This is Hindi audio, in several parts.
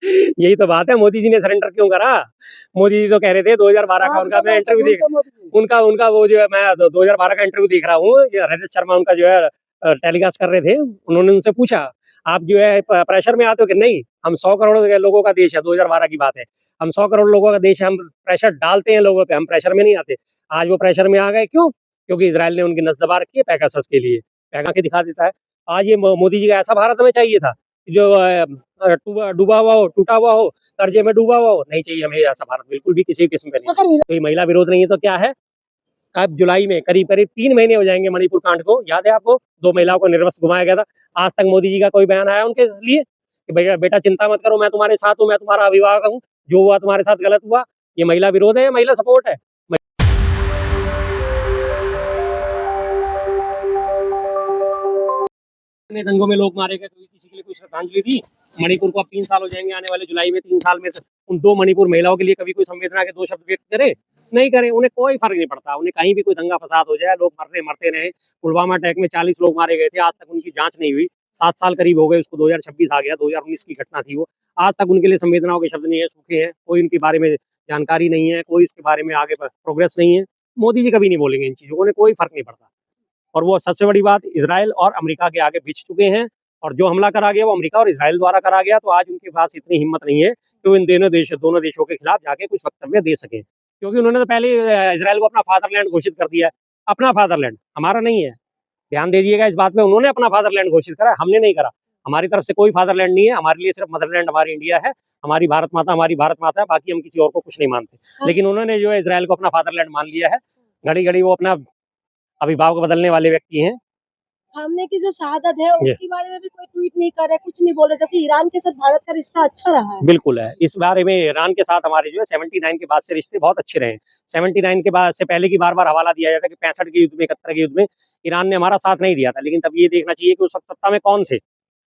यही तो बात है, मोदी जी ने सरेंडर क्यों करा? मोदी जी तो कह रहे थे 2012 का उनका मैं इंटरव्यू देख उनका उनका वो जो है मैं 2012 का इंटरव्यू देख रहा हूँ, ये रजत शर्मा उनका जो है टेलीकास्ट कर रहे थे। उन्होंने उनसे पूछा, आप जो है प्रेशर में आते हो कि नहीं? हम 100 करोड़ लोगों का देश है, 2012 की बात है। हम 100 करोड़ लोगों का देश है, हम प्रेशर डालते हैं लोगों पे, हम प्रेशर में नहीं आते। आज वो प्रेशर में आ गए, क्यों? क्योंकि इज़राइल ने उनकी नस दबा रखी है पेगासस के लिए। पैगा के दिखा देता है। आज ये मोदी जी का ऐसा भारत हमें चाहिए था, जो डूबा हुआ हो, टूटा हुआ हो, कर्जे में डूबा हुआ हो, नहीं चाहिए हमें ऐसा भारत, बिल्कुल भी किसी किस्म का नहीं। तो ये महिला विरोध नहीं है तो क्या है? अब जुलाई में करीब-करीब 3 महीने हो जाएँगे मणिपुर कांड को, याद है आपको? 2 महिलाओं को निर्वस्त्र घुमाया गया था। आज तक मोदी जी का कोई बयान आया उनके लिए कि भैया बेटा चिंता मत करो, मैं तुम्हारे साथ हूँ, मैं तुम्हारा अभिभावक हूँ, जो हुआ तुम्हारे साथ गलत हुआ। ये महिला विरोध है या महिला सपोर्ट है? इतने दंगों में लोग मारे गए, कोई किसी के लिए कोई श्रद्धांजलि दी? मणिपुर को अब 3 साल हो जाएँगे आने वाले जुलाई में, 3 साल में उन 2 मणिपुर महिलाओं के लिए कभी कोई संवेदना के 2 शब्द व्यक्त करे? नहीं करे, उन्हें कोई फ़र्क नहीं पड़ता। उन्हें कहीं भी कोई दंगा-फ़साद हो जाए, लोग मरते रहे। पुलवामा अटैक में 40 लोग मारे गए थे, आज तक उनकी जाँच नहीं हुई। 7 साल करीब हो गए उसको, 2026 आ गया, 2019 की घटना थी वो। आज तक उनके लिए संवेदनाओं के शब्द नहीं है, सूखे हैं, कोई उनके बारे में जानकारी नहीं है, कोई उसके बारे में आगे प्रोग्रेस नहीं है। मोदी जी कभी नहीं बोलेंगे इन चीज़ों को, उन्हें कोई फ़र्क नहीं पड़ता। और वो सबसे बड़ी बात, इज़राइल और अमेरिका के आगे बिछ चुके हैं, और जो हमला करा गया वो अमेरिका और इज़राइल द्वारा करा गया। तो आज उनके पास इतनी हिम्मत नहीं है कि वो इन दोनों देशों के खिलाफ जाके कुछ वक्तव्य दे सकें। क्योंकि उन्होंने तो पहले ही इज़राइल को अपना फादरलैंड घोषित कर दिया है। अपना फादरलैंड, हमारा नहीं है। ध्यान दीजिएगा इस बात में, उन्होंने अपना फादरलैंड घोषित करा है, हमने नहीं करा। हमारी तरफ से कोई फादरलैंड नहीं है, हमारे लिए सिर्फ मदरलैंड हमारी इंडिया है, हमारी भारत माता है, बाकी हम किसी और को कुछ नहीं मानते। लेकिन उन्होंने जो है इज़राइल को अपना फादरलैंड मान लिया है। घड़ी-घड़ी वो अपना अभिभावक बदलने वाले व्यक्ति हैं। खामने की जो शहादत है उसके बारे में भी कोई ट्वीट नहीं कर रहे, कुछ नहीं बोल रहे, जबकि ईरान के साथ भारत का रिश्ता अच्छा रहा है। बिल्कुल है। इस बारे में ईरान के साथ हमारे जो है 79 के बाद से रिश्ते बहुत अच्छे रहे हैं। 79 के बाद से पहले की बार-बार हवाला दिया जाता है कि 65 के युद्ध में, 71 के युद्ध में ईरान ने हमारा साथ नहीं दिया था। लेकिन तब ये देखना चाहिए कि उस वक़्त सत्ता में कौन थे?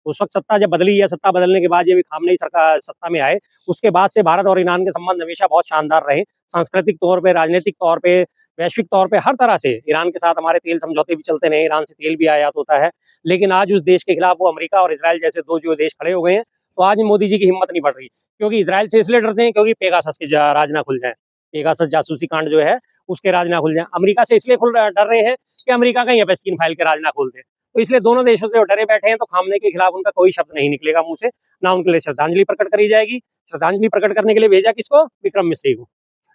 उस वक़्त सत्ता जब बदली है, सत्ता बदलने के बाद जब खामनेई सरकार सत्ता में आए, उसके बाद से भारत और ईरान के संबंध हमेशा बहुत शानदार रहे। सांस्कृतिक तौर पे, राजनीतिक तौर पे, वैश्विक तौर पे, हर तरह से ईरान के साथ हमारे तेल समझौते भी चलते रहे, ईरान से तेल भी आयात होता है। लेकिन आज उस देश के खिलाफ वो अमेरिका और इज़राइल जैसे 2 जो देश खड़े हो गए हैं, तो आज मोदी जी की हिम्मत नहीं बढ़ रही। क्योंकि इज़राइल से इसलिए डरते हैं क्योंकि पेगासस के राज ना खुल जाएँ। पेगासस जासूसी कांड जो है, उसके राज ना खुल जाएँ। अमेरिका से इसलिए डर रहे हैं कि अमेरिका कहीं एप्स्टीन फाइल के राज ना खोल दे। तो इसलिए दोनों देशों से डरे बैठे हैं, तो खामने के खिलाफ उनका कोई शब्द नहीं निकलेगा मुँह से, ना उनके लिए श्रद्धांजलि प्रकट करी जाएगी। श्रद्धांजलि प्रकट करने के लिए भेजा किसको? विक्रम मिस्री को।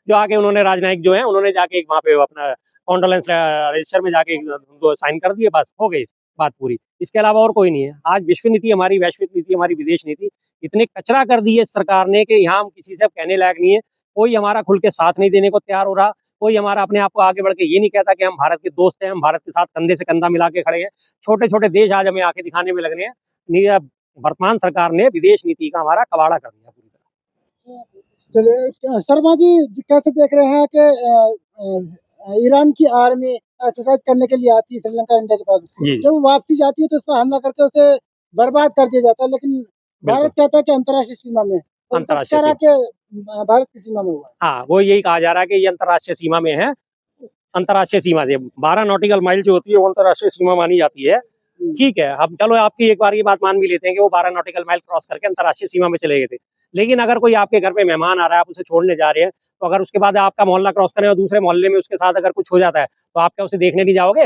जो आके उन्होंने राजनयिक जो है, उन्होंने जाके वहाँ पे अपना कॉन्डोलेंस रजिस्टर में जाके उनको साइन कर दिए, बस हो गई बात पूरी। इसके अलावा और कोई नहीं है। आज विश्व नीति हमारी, वैश्विक नीति हमारी, विदेश नीति इतने कचरा कर दी है सरकार ने कि यहाँ हम किसी से अब कहने लायक नहीं है। कोई हमारा खुल के साथ नहीं देने को तैयार हो रहा, कोई हमारा अपने आप को आगे बढ़ के ये नहीं कहता कि हम भारत के दोस्त हैं, हम भारत के साथ कंधे से कंधा मिला के खड़े हैं। छोटे-छोटे देश आज हमें आँखें दिखाने में लग रहे हैं। वर्तमान सरकार ने विदेश नीति का हमारा कबाड़ा कर दिया पूरी तरह। चलिए, शर्मा जी कैसे देख रहे हैं कि ईरान की आर्मी एक्सरसाइज करने के लिए आती है श्रीलंका इंडिया के पास, जब वापसी जाती है तो उस पर हमला करके उसे बर्बाद कर दिया जाता है, लेकिन भारत कहता है कि अंतर्राष्ट्रीय सीमा में, भारत की सीमा में हुआ। हाँ, वो यही कहा जा रहा है कि ये अंतर्राष्ट्रीय सीमा में है। अंतर्राष्ट्रीय सीमा से 12 नॉटिकल माइल जो होती है वो अंतर्राष्ट्रीय सीमा मानी जाती है। ठीक है, अब चलो आपकी एक बार ये बात मान भी लेते हैं कि वो 12 नॉटिकल माइल क्रॉस करके अंतर्राष्ट्रीय सीमा में चले गए थे। लेकिन अगर कोई आपके घर पे मेहमान आ रहा है, आप उसे छोड़ने जा रहे हैं, तो अगर उसके बाद आपका मोहल्ला क्रॉस करें और दूसरे मोहल्ले में उसके साथ अगर कुछ हो जाता है, तो आप क्या उसे देखने नहीं जाओगे?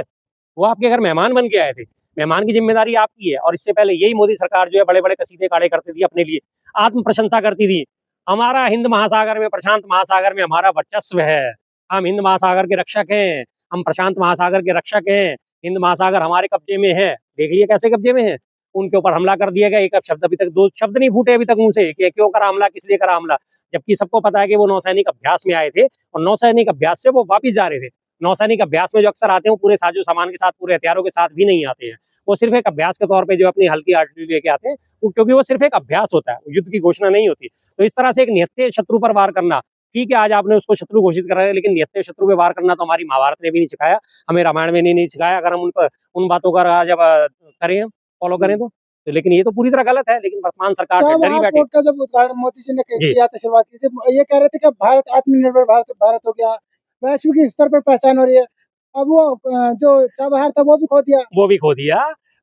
वो आपके घर मेहमान बन के आए थे। मेहमान की ज़िम्मेदारी आपकी है। और इससे पहले यही मोदी सरकार जो है बड़े-बड़े कसीदे काढ़े करती थी अपने लिए, आत्म प्रशंसा करती थी। हमारा हिंद महासागर में, प्रशांत महासागर में हमारा वर्चस्व है। हम हिंद महासागर के रक्षक हैं, हम प्रशांत महासागर के रक्षक हैं, हिंद महासागर हमारे कब्जे में है। देख लिए कैसे कब्जे में है। उनके ऊपर हमला कर दिया गया, एक शब्द अभी तक, 2 शब्द नहीं फूटे अभी तक मुँह से कि क्यों करा हमला, किस लिए करा हमला। जबकि सबको पता है कि वो नौसैनिक अभ्यास में आए थे और नौसैनिक अभ्यास से वो वापिस जा रहे थे। नौसैनिक अभ्यास में जो अक्सर आते हैं वो पूरे साजो-सामान के साथ, पूरे हथियारों के साथ भी नहीं आते हैं। वो सिर्फ़ एक अभ्यास के तौर पे जो अपनी हल्की आर्टिलरी लेके आते हैं, क्योंकि वो सिर्फ़ एक अभ्यास होता है, युद्ध की घोषणा नहीं होती। तो इस तरह से एक निहत्थे शत्रु पर वार करना, ठीक है, आज आपने उसको शत्रु घोषित करा है, लेकिन निहत्थे शत्रु पे वार करना तो हमारी महाभारत ने भी नहीं सिखाया, हमें रामायण में नहीं सिखाया। अगर हम उन बातों का जब करें, फॉलो करें तो लेकिन ये तो पूरी तरह गलत है। लेकिन वर्तमान सरकार डरी बैठी। का जब उद्घाटन मोदी जी ने किया था, शुरुआत की थी, ये कह रहे थे कि भारत आत्मनिर्भर भारत हो गया, वैश्विक स्तर पर पहचान हो रही है। अब वो जो चाबहार था वो भी खो दिया।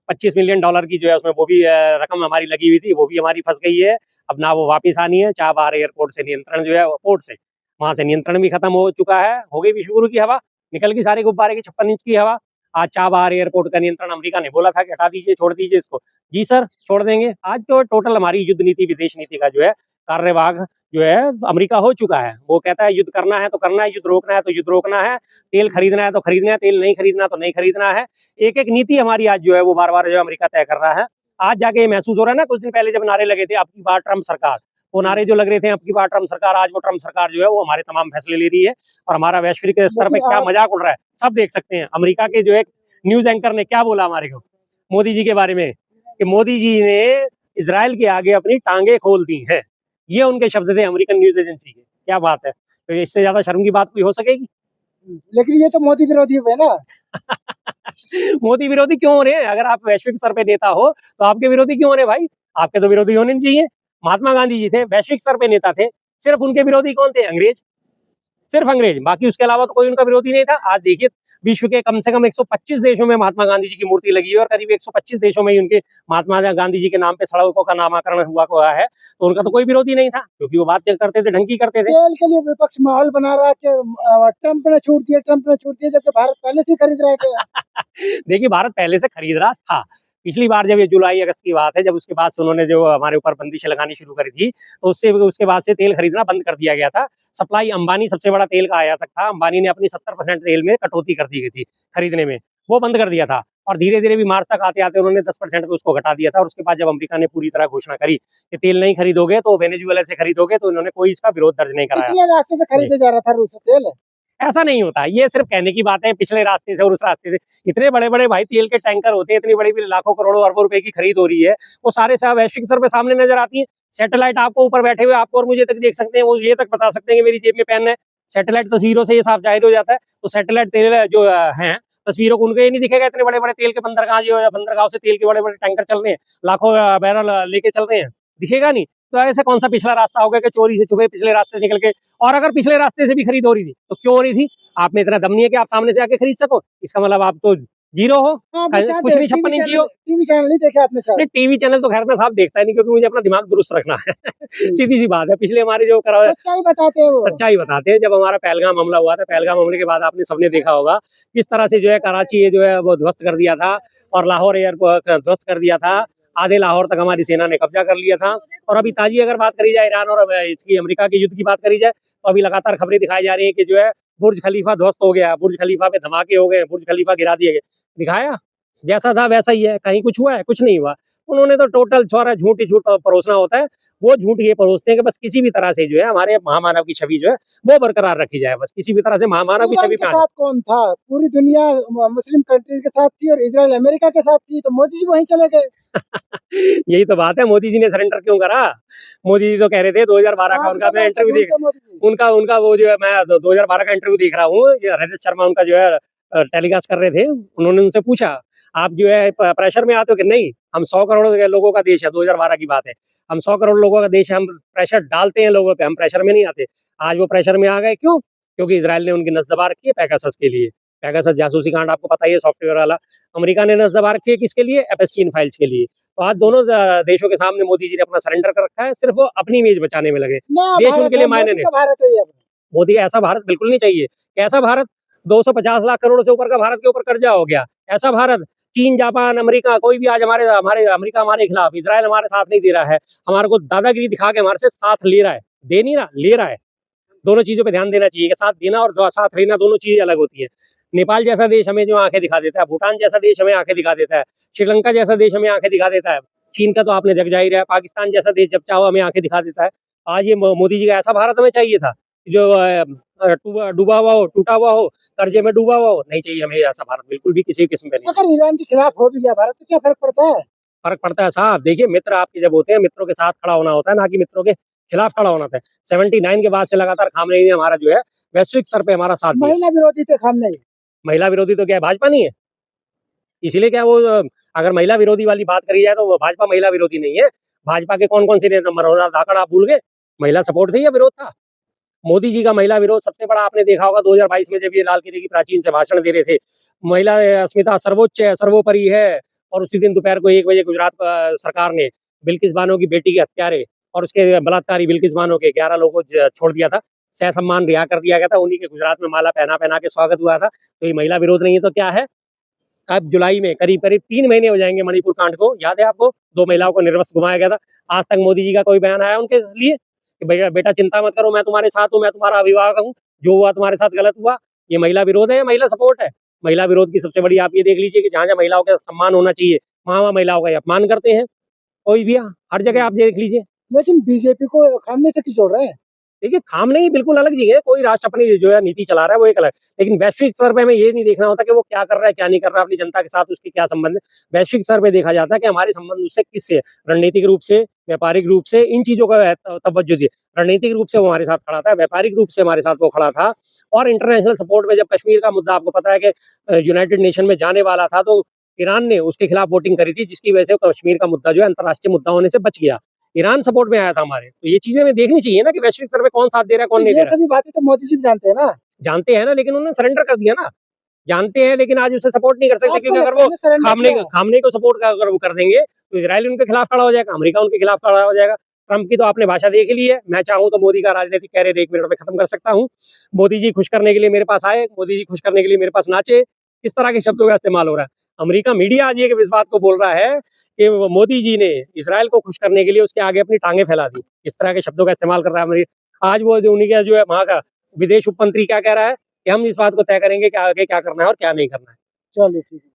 25 मिलियन डॉलर की जो है उसमें वो भी रकम हमारी लगी हुई थी, वो भी हमारी फंस गई है। अब ना वो वापस आनी है। चाबहार एयरपोर्ट से नियंत्रण जो है पोर्ट से, वहां से नियंत्रण भी खत्म हो चुका है, हो गई विश्व गुरु की हवा, निकल गई सारे गुब्बारे की 56 इंच की हवा। आज चाबहार एयरपोर्ट का नियंत्रण अमेरिका ने बोला था कि हटा दीजिए, छोड़ दीजिए इसको। जी सर, छोड़ देंगे। आज जो टोटल हमारी युद्ध नीति, विदेश नीति का जो है कार्यवाह जो है अमेरिका हो चुका है। वो कहता है युद्ध करना है तो करना है, युद्ध रोकना है तो युद्ध रोकना है, तेल खरीदना है तो खरीदना है, तेल नहीं खरीदना तो नहीं खरीदना है। एक एक नीति हमारी आज जो है वो बार बार जो अमेरिका तय कर रहा है। आज जाके ये महसूस हो रहा है ना, कुछ दिन पहले जब नारे लगे थे अब की बार ट्रम्प सरकार, वो नारे जो लग रहे थे अब की बार ट्रम्प सरकार, आज वो ट्रम्प सरकार जो है वो हमारे तमाम फैसले ले रही है और हमारा वैश्विक स्तर पे क्या मजाक उड़ रहा है सब देख सकते हैं। अमेरिका के जो है न्यूज एंकर ने क्या बोला हमारे को मोदी जी के बारे में, कि मोदी जी ने इजराइल के आगे अपनी टांगे खोल दी हैं। ये उनके शब्द थे अमेरिकन न्यूज एजेंसी के। क्या बात है, तो इससे ज्यादा शर्म की बात कोई हो सकेगी? लेकिन ये तो मोदी विरोधी हुए ना। मोदी विरोधी क्यों हो रहे हैं? अगर आप वैश्विक स्तर पे नेता हो तो आपके विरोधी क्यों हो रहे हैं भाई? आपके तो विरोधी होने नहीं चाहिए। महात्मा गांधी जी थे, वैश्विक स्तर पे नेता थे, सिर्फ उनके विरोधी कौन थे? अंग्रेज, सिर्फ अंग्रेज, बाकी उसके अलावा तो कोई उनका विरोधी नहीं था। आज देखिए विश्व के कम से कम 125 देशों में महात्मा गांधी जी की मूर्ति लगी है और करीब 125 देशों में ही उनके महात्मा गांधी जी के नाम पे सड़कों का नामकरण हुआ है। तो उनका तो कोई विरोधी नहीं था, क्योंकि वो बात करते थे, ढंग की करते थे। तेल के लिए विपक्ष माहौल बना रहा है कि ट्रम्प ने छूट दिया, जबकि भारत पहले से खरीद रहा है। देखिए भारत पहले से खरीद रहा था। पिछली बार जब ये जुलाई अगस्त की बात है, जब उसके बाद से उन्होंने जो हमारे ऊपर बंदिशें लगानी शुरू करी थी, तो उसके बाद से तेल खरीदना बंद कर दिया गया था। सप्लाई अंबानी सबसे बड़ा तेल का आयातक था, अंबानी ने अपनी 70% तेल में कटौती कर दी गई थी खरीदने में, वो बंद कर दिया था। और धीरे धीरे भी मार्च तक आते आते उन्होंने 10% पे उसको घटा दिया था। और उसके बाद जब अमेरिका ने पूरी तरह घोषणा करी कि तेल नहीं खरीदोगे तो वेनेजुएला से खरीदोगे, तो इन्होंने कोई इसका विरोध दर्ज नहीं कराया। पिछले रास्ते से खरीदे जा रहा था रूस से तेल। ऐसा नहीं होता, ये सिर्फ कहने की बात है। पिछले रास्ते से और उस रास्ते से इतने बड़े बड़े भाई तेल के टैंकर होते हैं, इतनी बड़ी बड़ी लाखों करोड़ों अरबों रुपए की खरीद हो रही है, वो सारे साहब वैश्विक स्तर पे सामने नजर आती है। सैटेलाइट आपको ऊपर बैठे हुए आपको और मुझे तक देख सकते हैं, वो ये तक बता सकते हैं कि मेरी जेब में पेन है। सैटेलाइट तस्वीरों से ये साफ जाहिर हो जाता है। तो सैटेलाइट तेल जो है तस्वीरों को उनको ये नहीं दिखेगा इतने बड़े बड़े तेल के बंदरगाह, जो बंदरगाह से तेल के बड़े बड़े टैंकर चल रहे हैं, लाखों बैरल लेके चल रहे हैं, दिखेगा नहीं। तो ऐसा कौन सा पिछला रास्ता होगा कि चोरी से छुपे पिछले रास्ते से निकल के? और अगर पिछले रास्ते से भी खरीद हो रही थी तो क्यों हो रही थी? आप में इतना दम नहीं है कि आप सामने से आके खरीद सको? इसका मतलब आप तो जीरो हो, कुछ नहीं, 56 इंची हो। टीवी चैनल नहीं देखे आपने सर? नहीं, टीवी चैनल तो खैर मैं साहब देखता ही नहीं, क्योंकि मुझे अपना दिमाग दुरुस्त रखना है। सीधी सी बात है। पिछले हमारे जो सच्चाई बताते हैं वो। सच्चाई बताते हैं। जब हमारा पहलगाम हमला हुआ था, पहलगाम हमले के बाद आपने सबने देखा होगा किस तरह से जो है कराची जो है वो ध्वस्त कर दिया था और लाहौर एयरपोर्ट ध्वस्त कर दिया था। आधे लाहौर तक हमारी सेना ने कब्जा कर लिया था। और अभी ताजी अगर बात करी जाए ईरान और इसकी अमेरिका के युद्ध की बात करी जाए, तो अभी लगातार खबरें दिखाई जा रही है कि जो है बुर्ज खलीफा ध्वस्त हो गया, बुर्ज खलीफा पे धमाके हो गए, बुर्ज खलीफा गिरा दिए गए। दिखाया जैसा था वैसा ही है, कहीं कुछ हुआ है? कुछ नहीं हुआ। उन्होंने तो टोटल छोरा झूठ ही झूठ परोसना होता है। वो झूठ ये परोसते हैं कि बस किसी भी तरह से जो है हमारे महामानव की छवि जो है वो बरकरार रखी जाए, बस किसी भी तरह से महामानव की छवि के साथ कौन था? पूरी दुनिया मुस्लिम कंट्रीज के साथ थी और इजराइल अमेरिका के साथ थी, तो मोदी जी वहीं चले गए। यही तो बात है, मोदी जी ने सरेंडर क्यों करा? मोदी जी तो कह रहे थे 2012 का उनका मैं इंटरव्यू देख उनका वो जो है मैं 2012 का इंटरव्यू देख रहा हूँ, रजत शर्मा उनका जो है टेलीकास्ट कर रहे थे। उन्होंने उनसे पूछा आप जो है प्रेशर में आते हो कि नहीं? हम 100 करोड़ लोगों का देश है, 2012 की बात है, हम 100 करोड़ लोगों का देश है, हम प्रेशर डालते हैं लोगों पे, हम प्रेशर में नहीं आते। आज वो प्रेशर में आ गए, क्यों? क्योंकि इजराइल ने उनकी नस दबा रखी है पैगासस के लिए। पैगासस जासूसी कांड आपको पता ही है, सॉफ्टवेयर वाला। अमेरिका ने नस दबा रखी है किसके लिए? एपस्टीन फाइल्स के लिए। तो आज दोनों देशों के सामने मोदी जी ने अपना सरेंडर कर रखा है, सिर्फ वो अपनी इमेज बचाने में लगे। देश उनके लिए मायने नहीं। भारत है मोदी ऐसा भारत बिल्कुल नहीं चाहिए। कैसा भारत? 250 लाख करोड़ से ऊपर का भारत के ऊपर कर्जा हो गया, ऐसा भारत। चीन, जापान, अमेरिका कोई भी आज हमारे अमेरिका हमारे खिलाफ, इजराइल हमारे साथ नहीं दे रहा है, हमारे को दादागिरी दिखा के हमारे से साथ ले रहा है, दे नहीं रहा, ले रहा है। दोनों चीजों पे ध्यान देना चाहिए कि साथ देना और साथ लेना दोनों चीजें अलग होती है। नेपाल जैसा देश हमें जो आंखें दिखा देता है, भूटान जैसा देश हमें आंखें दिखा देता है, श्रीलंका जैसा देश हमें आंखें दिखा देता है, चीन का तो आपने जग जाहिर है, पाकिस्तान जैसा देश जब चाहो हमें आंखें दिखा देता है। आज ये मोदी जी का ऐसा भारत हमें चाहिए था जो डूबा हुआ हो, टूटा हुआ हो, कर्जे में डूबा हुआ हो? नहीं चाहिए हमें ऐसा भारत, बिल्कुल भी किसी किस्म का नहीं। अगर ईरान के खिलाफ हो भी गया भारत तो क्या फर्क पड़ता है? फर्क पड़ता है साहब। देखिए मित्र आपके जब होते हैं, मित्रों के साथ खड़ा होना होता है, ना कि मित्रों के खिलाफ खड़ा होना होता है। 79 के बाद से लगातार खामनेई ने हमारा जो है वैश्विक स्तर पे हमारा साथ दिया। महिला विरोधी थे खामनेई। महिला विरोधी तो क्या है, भाजपा नहीं है? इसीलिए क्या वो अगर महिला विरोधी वाली बात करी जाए तो वो भाजपा महिला विरोधी नहीं है। भाजपा के कौन कौन से नेता, मनोहर धाकड़ आप भूल गए? महिला सपोर्ट थी या विरोध था? मोदी जी का महिला विरोध सबसे बड़ा आपने देखा होगा 2022 में जब ये लाल किले की प्राचीन से भाषण दे रहे थे, महिला अस्मिता सर्वोच्च है, सर्वोपरि है। और उसी दिन दोपहर को 1 बजे गुजरात सरकार ने बिल्किस बानो की बेटी के हत्यारे और उसके बलात्कारी बिल्किस बानो के 11 लोगों को छोड़ दिया था, ससम्मान रिहा कर दिया गया था, उन्हीं के गुजरात में माला पहना के स्वागत हुआ था। तो ये महिला विरोध नहीं है तो क्या है? अब जुलाई में करीब-करीब 3 महीने हो जाएँगे मणिपुर कांड को, याद है आपको? 2 महिलाओं को निर्वस्त्र घुमाया गया था। आज तक मोदी जी का कोई बयान आया उनके लिए कि भैया बेटा चिंता मत करो, मैं तुम्हारे साथ हूँ, मैं तुम्हारा अभिभावक हूँ, जो हुआ तुम्हारे साथ गलत हुआ। ये महिला विरोध है या महिला सपोर्ट है? महिला विरोध की सबसे बड़ी आप ये देख लीजिए कि जहाँ-जहाँ महिलाओं का सम्मान होना चाहिए, वहाँ-वहाँ महिलाओं का ये अपमान करते हैं। कोई भी हर जगह आप देख लीजिए। लेकिन बीजेपी को खामने से क्यों जोड़ रहे हैं? देखिए, खाम नहीं बिल्कुल अलग चीज़ है, कोई राष्ट्र अपनी जो है नीति चला रहा है वो एक अलग, लेकिन वैश्विक स्तर पे हमें ये नहीं देखना होता कि वो क्या कर रहा है, क्या नहीं कर रहा है, अपनी जनता के साथ उसके क्या संबंध है। वैश्विक स्तर पे देखा जाता है कि हमारे संबंध उससे किससे है, रणनीतिक रूप से, व्यापारिक रूप से, इन चीज़ों का तवज्जो दिए। रणनीतिक रूप से वो हमारे साथ खड़ा था, व्यापारिक रूप से हमारे साथ वो खड़ा था और इंटरनेशनल सपोर्ट में जब कश्मीर का मुद्दा आपको पता है कि यूनाइटेड नेशन में जाने वाला था, तो ईरान ने उसके खिलाफ वोटिंग करी थी, जिसकी वजह से कश्मीर का मुद्दा जो है अंतर्राष्ट्रीय मुद्दा होने से बच गया। ईरान सपोर्ट में आया था हमारे। तो ये चीज़ें हमें देखनी चाहिए ना कि वैश्विक स्तर पे कौन साथ दे रहा है, कौन तो नहीं दे ये रहा है। सभी बातें तो मोदी जी भी जानते हैं ना? जानते हैं ना, लेकिन उन्होंने सरेंडर कर दिया ना। जानते हैं लेकिन आज उसे सपोर्ट नहीं कर सकते आपको क्योंकि अगर लगता है वो ना सरेंडर किया? खामने को सपोर्ट अगर वो कर देंगे, तो इज़राइल उनके खिलाफ खड़ा हो जाएगा, अमेरिका उनके खिलाफ खड़ा हो जाएगा। ट्रम्प की तो आपने भाषा देख ही ली है। मैं चाहूँ तो मोदी का राजनीतिक कैरियर 1 मिनट में खत्म कर सकता हूँ। मोदी जी खुश करने के लिए मेरे पास आए, मोदी जी खुश करने के लिए मेरे पास नाचे। इस तरह के शब्दों का इस्तेमाल हो रहा है। अमेरिका मीडिया आज ये इस बात को बोल रहा है कि वो मोदी जी ने इज़राइल को खुश करने के लिए उसके आगे अपनी टाँगें फैला दी। इस तरह के शब्दों का इस्तेमाल कर रहा है आज वो जो उन्हीं का जो है वहाँ का विदेश उप मंत्री क्या कह रहा है कि हम इस बात को तय करेंगे कि आगे क्या करना है और क्या नहीं करना है। चलिए ठीक है।